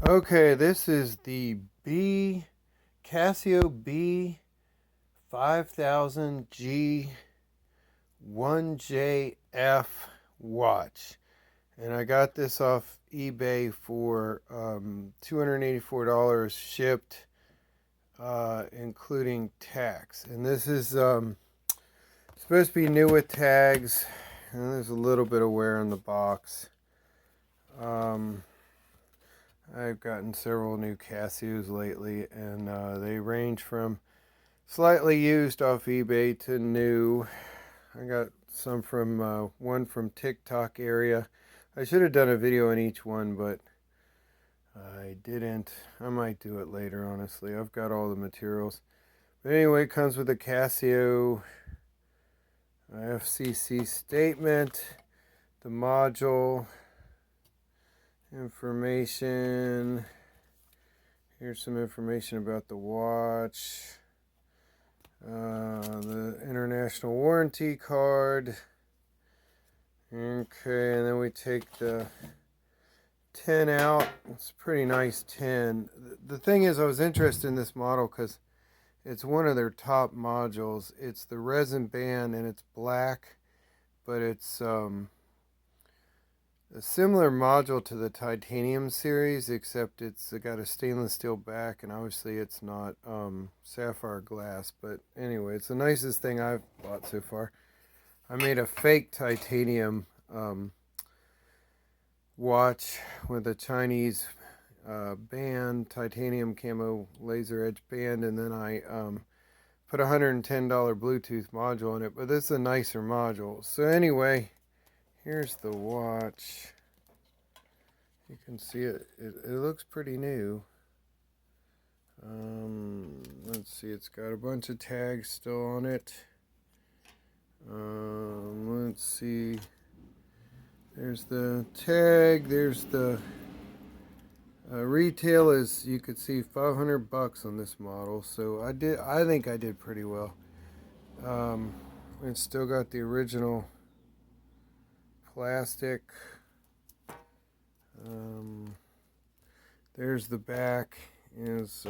Okay, this is the Casio B5000G-1JF watch. And I got this off eBay for $284 shipped, including tax. And this is supposed to be new with tags. And there's a little bit of wear on the box. I've gotten several new Casios lately, and they range from slightly used off eBay to new. I got some from one from TikTok area. I should have done a video on each one, but I didn't. I might do it later, honestly. I've got all the materials. But anyway, it comes with a Casio FCC statement, the module, information. Here's some information about the watch. The international warranty card. Okay, and then we take the tin out. It's a pretty nice tin. The thing is, I was interested in this model because it's one of their top modules. It's the resin band and it's black, but it's a similar module to the titanium series, except it's got a stainless steel back, and obviously it's not sapphire glass. But anyway, it's the nicest thing I've bought so far. I made a fake titanium watch with a Chinese band, titanium camo laser edge band, and then I put a $110 Bluetooth module in it. But this is a nicer module. So anyway, here's the watch. You can see it. It looks pretty new. Let's see. It's got a bunch of tags still on it. Let's see. There's the tag. There's the retail is, you could see, $500 on this model. So I think I did pretty well. It's still got the original plastic. There's the back. Is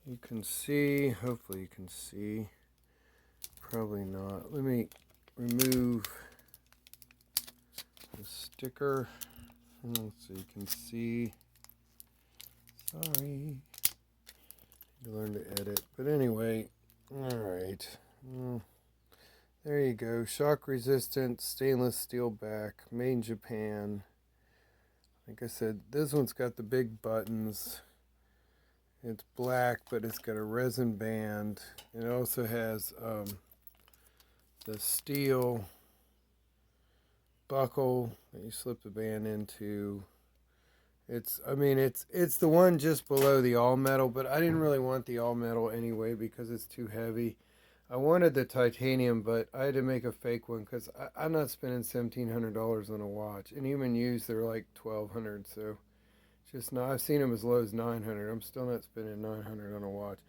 you can see, hopefully you can see, probably not. Let me remove the sticker so you can see. Sorry, you learn to edit, but anyway, all right. There you go. Shock resistant stainless steel back, made in Japan. Like I said, this one's got the big buttons. It's black, but it's got a resin band. It also has the steel buckle that you slip the band into. It's the one just below the all metal, but I didn't really want the all metal anyway because it's too heavy. I wanted the titanium, but I had to make a fake one because I'm not spending $1,700 on a watch. And even used, they're like $1,200. So just not. I've seen them as low as $900. I'm still not spending $900 on a watch.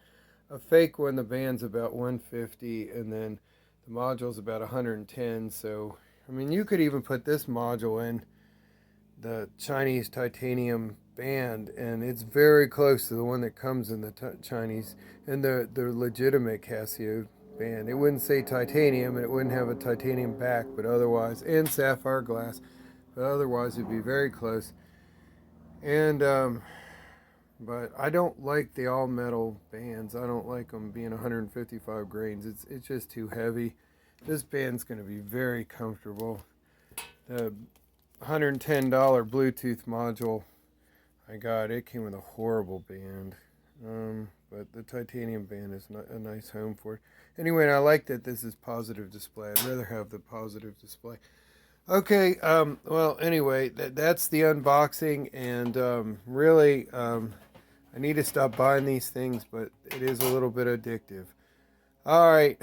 A fake one, the band's about $150, and then the module's about $110. So I mean, you could even put this module in the Chinese titanium band, and it's very close to the one that comes in the Chinese and the legitimate Casio band. It wouldn't say titanium, and it wouldn't have a titanium back, but otherwise, and sapphire glass, but otherwise it'd be very close. And but I don't like the all metal bands. I don't like them being 155 grains. It's just too heavy. This band's going to be very comfortable. The $110 Bluetooth module I got, it came with a horrible band. But the titanium band is a nice home for it. Anyway, I like that this is positive display. I'd rather have the positive display. Okay, well, anyway, that's the unboxing, and really, I need to stop buying these things, but it is a little bit addictive. All right,